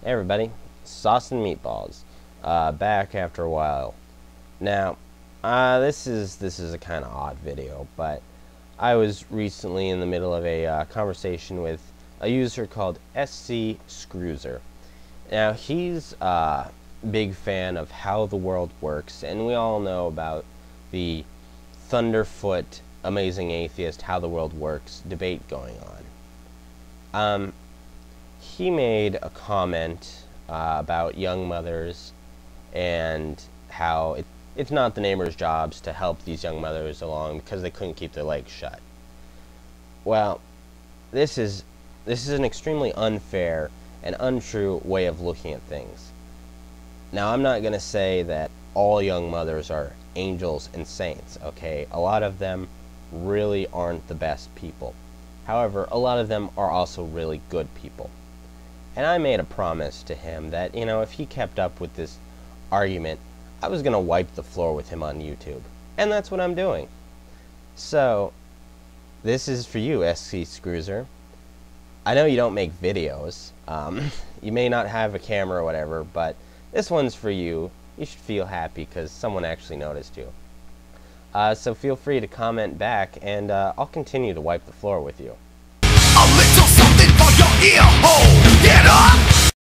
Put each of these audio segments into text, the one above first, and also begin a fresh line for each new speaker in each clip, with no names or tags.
Hey everybody, Sauce and Meatballs, back after a while. Now, this is a kind of odd video, but I was recently in the middle of a conversation with a user called Scscruzer. Now, he's a big fan of how the world works, and we all know about the Thunderfoot, Amazing Atheist, How the World Works debate going on. He made a comment about young mothers and how it's not the neighbors' jobs to help these young mothers along because they couldn't keep their legs shut. Well, this is an extremely unfair and untrue way of looking at things. Now, I'm not going to say that all young mothers are angels and saints, okay? A lot of them really aren't the best people. However, a lot of them are also really good people. And I made a promise to him that, if he kept up with this argument, I was going to wipe the floor with him on YouTube. And that's what I'm doing. So, this is for you, Scscruzer. I know you don't make videos. You may not have a camera or whatever, but this one's for you. You should feel happy because someone actually noticed you. So feel free to comment back, and I'll continue to wipe the floor with you.
A little something for your ear hole. Get up!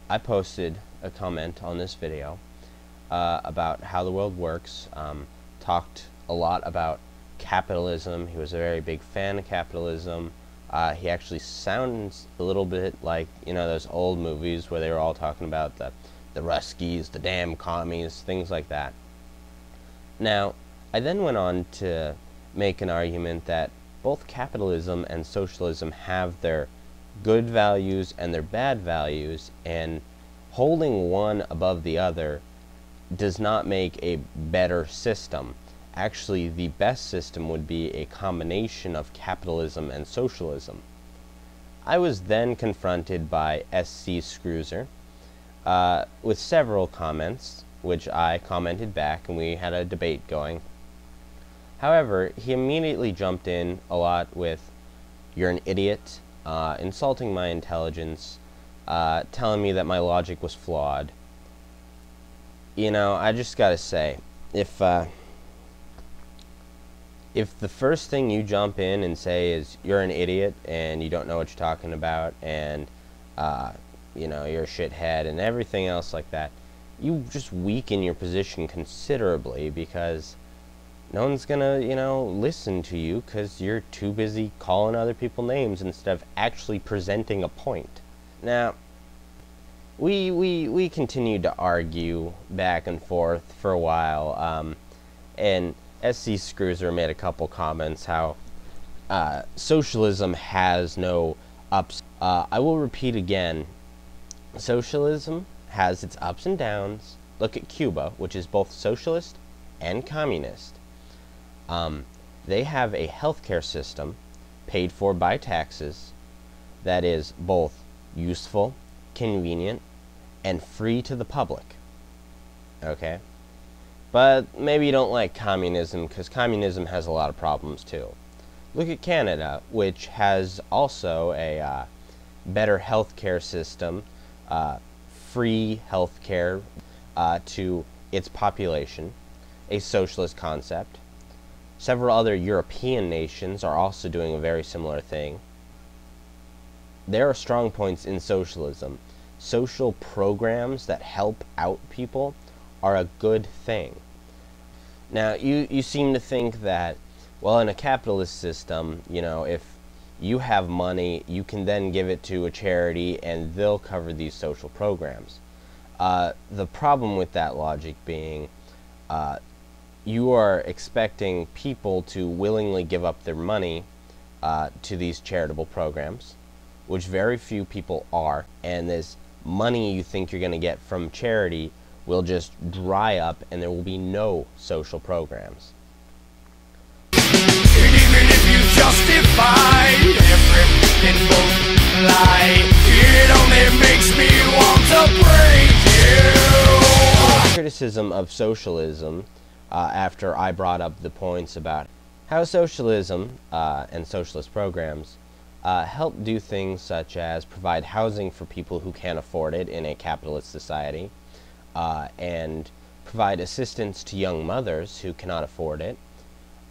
I posted a comment on this video about how the world works. Talked a lot about capitalism. He was a very big fan of capitalism. He actually sounds a little bit like, those old movies where they were all talking about the Ruskies, the damn commies, things like that. Now, I then went on to make an argument that both capitalism and socialism have their good values and their bad values, and holding one above the other does not make a better system. Actually, the best system would be a combination of capitalism and socialism. I was then confronted by Scscruzer with several comments, which I commented back, and we had a debate going. However, he immediately jumped in a lot with, "You're an idiot," insulting my intelligence, telling me that my logic was flawed. I just gotta say, if the first thing you jump in and say is, "You're an idiot and you don't know what you're talking about, and you're a shithead," and everything else like that, you just weaken your position considerably, because no one's gonna, listen to you because you're too busy calling other people names instead of actually presenting a point. Now, we continued to argue back and forth for a while, and Scscruzer made a couple comments how socialism has no ups. I will repeat again, socialism has its ups and downs. Look at Cuba, which is both socialist and communist. They have a healthcare system paid for by taxes that is both useful, convenient, and free to the public. Okay? But maybe you don't like communism, because communism has a lot of problems too. Look at Canada, which has also a better healthcare system, free healthcare to its population, a socialist concept. Several other European nations are also doing a very similar thing. There are strong points in socialism. Social programs that help out people are a good thing. Now, you seem to think that, well, in a capitalist system, if you have money, you can then give it to a charity and they'll cover these social programs. The problem with that logic being, you are expecting people to willingly give up their money to these charitable programs, which very few people are, and this money you think you're going to get from charity will just dry up and there will be no social programs.
And even if you justify every lie, it only makes me want to break you.
Criticism of socialism, after I brought up the points about how socialism and socialist programs help do things such as provide housing for people who can't afford it in a capitalist society, and provide assistance to young mothers who cannot afford it.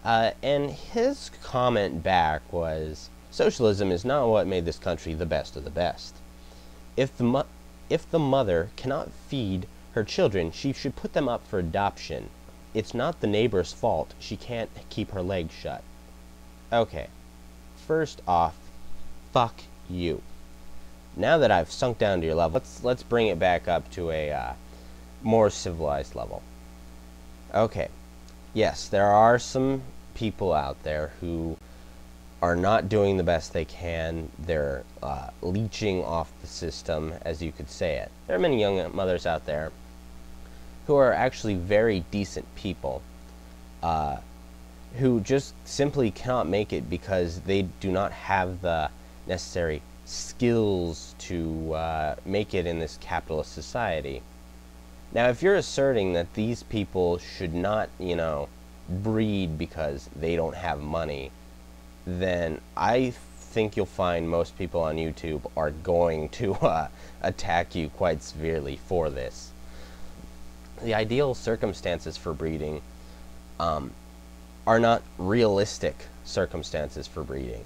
And his comment back was, socialism is not what made this country the best of the best. If the mother cannot feed her children, she should put them up for adoption. It's not the neighbor's fault she can't keep her legs shut. Okay, first off, fuck you. Now that I've sunk down to your level, let's bring it back up to a more civilized level. Okay, yes, there are some people out there who are not doing the best they can. They're leeching off the system, as you could say it. There are many young mothers out there who are actually very decent people, who just simply cannot make it because they do not have the necessary skills to make it in this capitalist society. Now, if you're asserting that these people should not, breed because they don't have money, then I think you'll find most people on YouTube are going to attack you quite severely for this. The ideal circumstances for breeding are not realistic circumstances for breeding.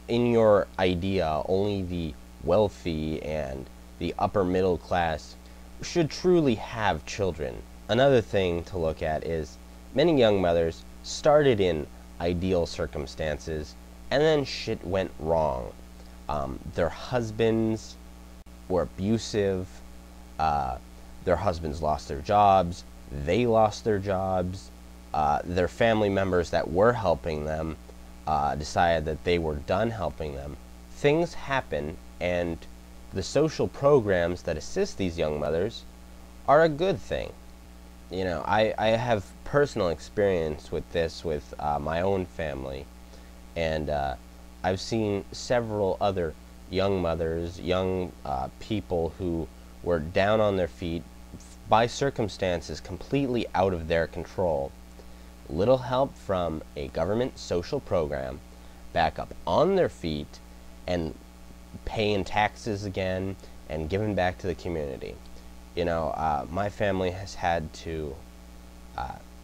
In your idea, only the wealthy and the upper middle class should truly have children. Another thing to look at is many young mothers started in ideal circumstances and then shit went wrong. Their husbands were abusive, their husbands lost their jobs, they lost their jobs, their family members that were helping them decided that they were done helping them. Things happen, and the social programs that assist these young mothers are a good thing. I have personal experience with this with my own family, and I've seen several other young mothers, young people who were down on their feet by circumstances completely out of their control. Little help from a government social program, back up on their feet and paying taxes again and giving back to the community. My family has had to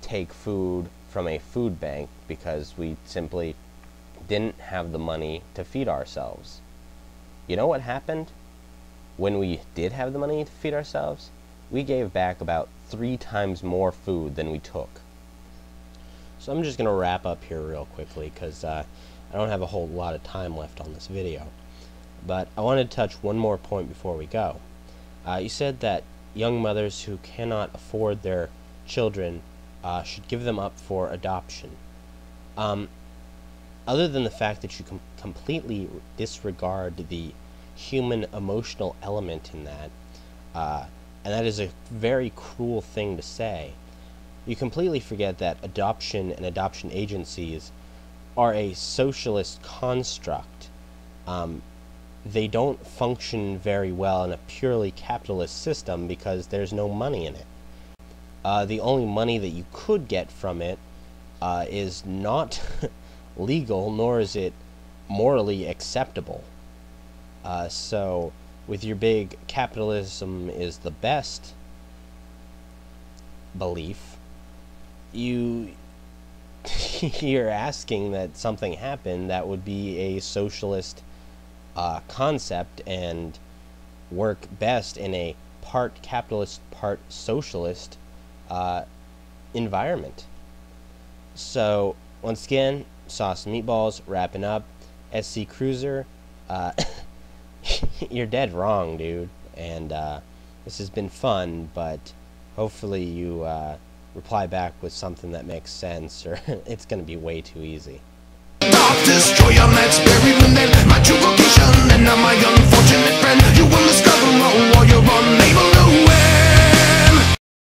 take food from a food bank because we simply didn't have the money to feed ourselves. You know what happened? When we did have the money to feed ourselves, we gave back about 3 times more food than we took. So I'm just going to wrap up here real quickly because I don't have a whole lot of time left on this video. But I wanted to touch one more point before we go. You said that young mothers who cannot afford their children should give them up for adoption. Other than the fact that you completely disregard the human emotional element in that, and that is a very cruel thing to say, you completely forget that adoption and adoption agencies are a socialist construct. They don't function very well in a purely capitalist system because there's no money in it. The only money that you could get from it is not legal, nor is it morally acceptable. So with your big capitalism is the best belief, you're asking that something happen that would be a socialist concept and work best in a part capitalist, part socialist environment. So once again, Sauce and Meatballs wrapping up. Scscruzer, you're dead wrong, dude. And this has been fun, but hopefully you reply back with something that makes sense, or it's going to be way too easy.
Destroy your let's bury